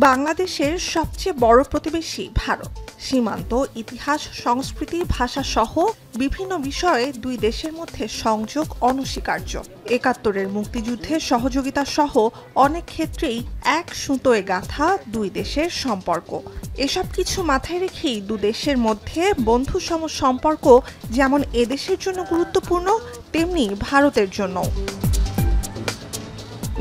বাংলাদেশের সবচেয়ে বড় প্রতিবেশী ভারত। সীমান্ত, ইতিহাস, সংস্কৃতি, ভাষা সহ বিভিন্ন বিষয়ে দুই দেশের মধ্যে সংযোগ অনস্বীকার্য। ৭১-এর মুক্তিযুদ্ধের সহযোগিতা সহ অনেক ক্ষেত্রেই এক সুতোয় গাঁথা দুই দেশের সম্পর্ক। এসব কিছু মাথায় রেখেই দু দেশের মধ্যে বন্ধুসম সম্পর্ক যেমন এদেশের জন্য গুরুত্বপূর্ণ, তেমনি ভারতের জন্যও।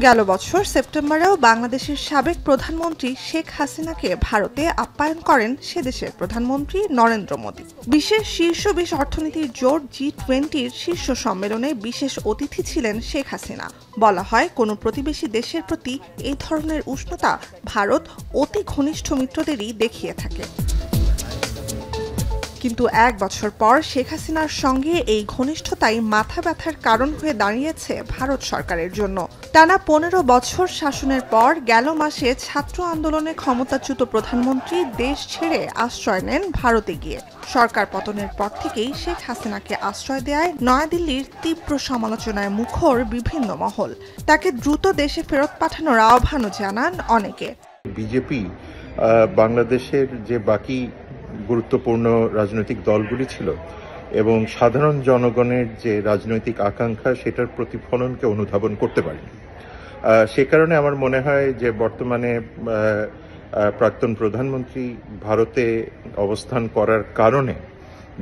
গেল বছর সেপ্টেম্বরেও বাংলাদেশের সাবেক প্রধানমন্ত্রী শেখ হাসিনাকে ভারতে আপ্যায়ন করেন সেদেশের প্রধানমন্ত্রী নরেন্দ্র মোদী। বিশ্বের শীর্ষ ২০ অর্থনীতির জোট G20-র শীর্ষ সম্মেলনে বিশেষ অতিথি ছিলেন শেখ হাসিনা। বলা হয়, কোনো প্রতিবেশী দেশের প্রতি এই ধরনের উষ্ণতা ভারত অতি ঘনিষ্ঠ মিত্রদেরই দেখিয়ে থাকে। কিন্তু এক বছর পর শেখ হাসিনার সঙ্গে এই ঘনিষ্ঠতাই মাথা ব্যথার কারণ হয়ে দাঁড়িয়েছে ভারত সরকারের জন্য। টানা ১৫ বছর শাসনের পর গেল মাসে ছাত্র আন্দোলনে ক্ষমতাচ্যুত প্রধানমন্ত্রী দেশ ছেড়ে আশ্রয় নেন ভারতে গিয়ে। সরকার পতনের পর থেকেই শেখ হাসিনাকে আশ্রয় দেয় নয়াদিল্লির তীব্র সমালোচনায় মুখর বিভিন্ন মহল। তাকে দ্রুত দেশে ফেরত পাঠানোর আহ্বানও জানান অনেকে। বিজেপি বাংলাদেশের যে বাকি গুরুত্বপূর্ণ রাজনৈতিক দলগুলি ছিল এবং সাধারণ জনগণের যে রাজনৈতিক আকাঙ্ক্ষা, সেটার প্রতিফলনকে অনুধাবন করতে পারেনি। সে কারণে আমার মনে হয় যে বর্তমানে প্রাক্তন প্রধানমন্ত্রী ভারতে অবস্থান করার কারণে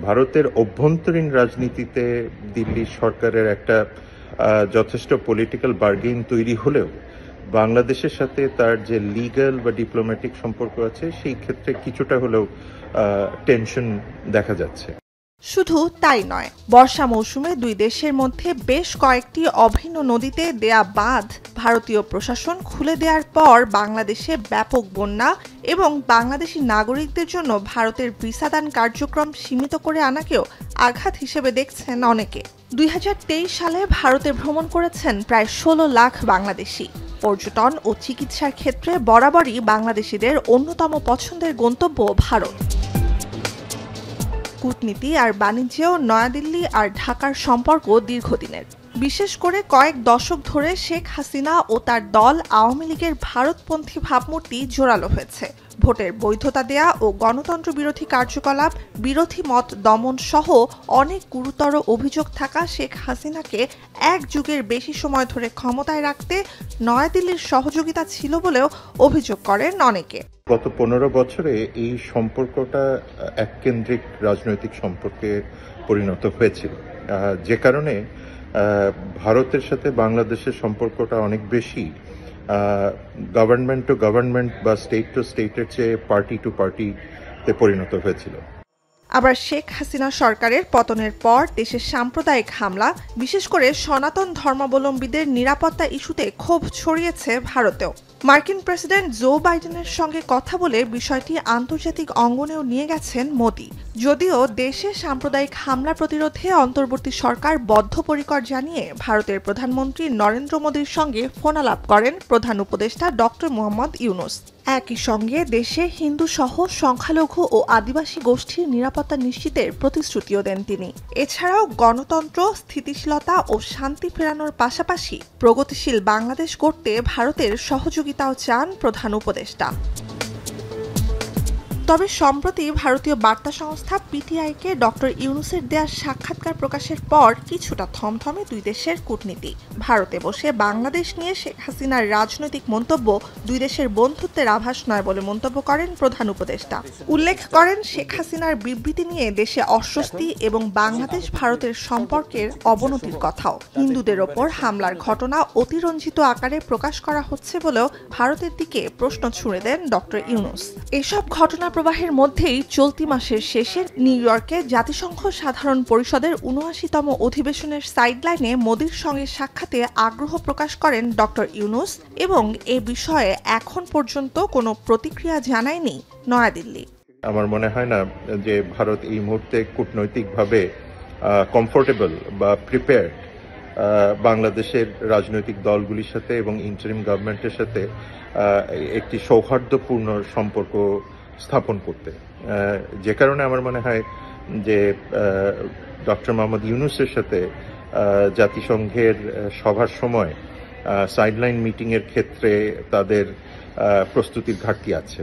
ভারতের অভ্যন্তরীণ রাজনীতিতে দিল্লি সরকারের একটা যথেষ্ট পলিটিক্যাল বার্গেইন তৈরি হলেও বাংলাদেশের সাথে তার যে লিগ্যাল বা ডিপ্লোম্যাটিক সম্পর্ক আছে, সেই ক্ষেত্রে কিছুটা হলেও টেনশন দেখা যাচ্ছে। শুধু তাই নয়, বর্ষা মৌসুমে দুই দেশের মধ্যে বেশ কয়েকটি অভিন্ন নদীতে দেয়া বাঁধ ভারতীয় প্রশাসন খুলে দেওয়ার পর বাংলাদেশে ব্যাপক বন্যা এবং বাংলাদেশি নাগরিকদের জন্য ভারতের ভিসাদান কার্যক্রম সীমিত করে আনাকেও আঘাত হিসেবে দেখছেন অনেকে। ২০২৩ সালে ভারতে ভ্রমণ করেছেন প্রায় ১৬ লাখ বাংলাদেশি। পর্যটন ও চিকিৎসার ক্ষেত্রে বরাবরই বাংলাদেশিদের অন্যতম পছন্দের গন্তব্য ভারত। কূটনীতি আর বাণিজ্যেও নয়াদিল্লি আর ঢাকার সম্পর্ক দীর্ঘদিনের। বিশেষ করে কয়েক দশক ধরে শেখ হাসিনা ও তার দল আওয়ামী লীগের ভারতপন্থী ভাবমূর্তি জোরালো হয়েছে। ভোটের বৈধতা দেয়া ও গণতন্ত্র বিরোধী কার্যকলাপ, বিরোধী মত দমন সহ অনেক গুরুতর অভিযোগ থাকা শেখ হাসিনাকে এক যুগের বেশি সময় ধরে ক্ষমতায় রাখতে নয়াদিল্লির সহযোগিতা ছিল বলেও অভিযোগ করেন অনেকে। গত ১৫ বছরে এই সম্পর্কটা এককেন্দ্রিক রাজনৈতিক সম্পর্কে পরিণত হয়েছিল, যে কারণে ভারতের সাথে বাংলাদেশের সম্পর্কটা অনেক বেশি গভর্নমেন্ট টু গভর্নমেন্ট বা স্টেট টু স্টেটের চেয়ে পার্টি টু পার্টিতে পরিণত হয়েছিল। আবার শেখ হাসিনা সরকারের পতনের পর দেশের সাম্প্রদায়িক হামলা, বিশেষ করে সনাতন ধর্মাবলম্বীদের নিরাপত্তা ইস্যুতে ক্ষোভ ছড়িয়েছে ভারতেও। মার্কিন প্রেসিডেন্ট জো বাইডেনের সঙ্গে কথা বলে বিষয়টি আন্তর্জাতিক অঙ্গনেও নিয়ে গেছেন মোদি। যদিও দেশে সাম্প্রদায়িক হামলা প্রতিরোধে অন্তর্বর্তী সরকার বদ্ধপরিকর জানিয়ে ভারতের প্রধানমন্ত্রী নরেন্দ্র মোদীর সঙ্গে ফোনালাপ করেন প্রধান উপদেষ্টা ডক্টর মোহাম্মদ ইউনূস। একই সঙ্গে দেশে হিন্দু সহ সংখ্যালঘু ও আদিবাসী গোষ্ঠীর নিরাপত্তা নিশ্চিতের প্রতিশ্রুতিও দেন তিনি। এছাড়াও গণতন্ত্র, স্থিতিশীলতা ও শান্তি ফেরানোর পাশাপাশি প্রগতিশীল বাংলাদেশ গড়তে ভারতের সহযোগিতাও চান প্রধান উপদেষ্টা। তবে সম্প্রতি ভারতীয় বার্তা সংস্থা পিটিআইকে ডক্টর ইউনূসের দেয়া সাক্ষাৎকার প্রকাশের পর কিছুটা থমথমে দুই দেশের কূটনীতি। ভারতে বসে বাংলাদেশ নিয়ে শেখ হাসিনার রাজনৈতিক মন্তব্য দুই দেশের বন্ধুত্বের আভাস নয় বলে মন্তব্য করেন প্রধান উপদেষ্টা। উল্লেখ করেন, শেখ হাসিনার বিবৃতি নিয়ে দেশে অস্বস্তি এবং বাংলাদেশ ভারতের সম্পর্কের অবনতির কথাও। হিন্দুদের ওপর হামলার ঘটনা অতিরঞ্জিত আকারে প্রকাশ করা হচ্ছে বলেও ভারতের দিকে প্রশ্ন ছুড়ে দেন ডক্টর ইউনূস। এসব ঘটনা প্রবাহের মধ্যেই চলতি মাসের শেষে নিউ ইয়র্কে জাতিসংঘ সাধারণ পরিষদের ৭৯তম অধিবেশনের সাইডলাইনে মোদির সঙ্গে সাক্ষাতে আগ্রহ প্রকাশ করেন ডক্টর ইউনূস এবং এ বিষয়ে এখন পর্যন্ত কোনো প্রতিক্রিয়া জানায়নি নয়াদিল্লি। আমার মনে হয় না যে ভারত এই মুহূর্তে কূটনৈতিকভাবে কমফোর্টেবল বা প্রিপেয়ার্ড বাংলাদেশের রাজনৈতিক দলগুলির সাথে এবং ইন্টারিম গভর্নমেন্টের সাথে একটি সৌহার্দ্যপূর্ণ সম্পর্ক স্থাপন করতে, যে কারণে আমার মনে হয় যে ডক্টর মোহাম্মদ ইউনূসের সাথে জাতিসংঘের সভার সময় সাইডলাইন মিটিংয়ের ক্ষেত্রে তাদের প্রস্তুতির ঘাটতি আছে।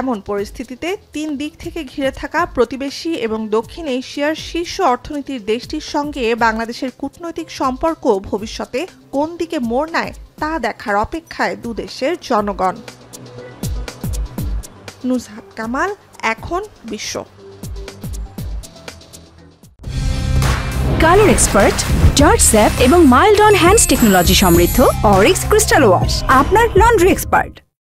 এমন পরিস্থিতিতে ৩ দিক থেকে ঘিরে থাকা প্রতিবেশী এবং দক্ষিণ এশিয়ার শীর্ষ অর্থনীতির দেশটির সঙ্গে বাংলাদেশের কূটনৈতিক সম্পর্ক ভবিষ্যতে কোন দিকে মোড় নেয় তা দেখার অপেক্ষায় দুদেশের জনগণ। নুজহাত কামাল, এখন বিশ্ব। কালার এক্সপার্ট, জর্জ স্যাপ এবং মাইল্ড অন হ্যান্ডস টেকনোলজি সমৃদ্ধ অরিক্স ক্রিস্টাল ওয়াশ আপনার লন্ড্রি এক্সপার্ট।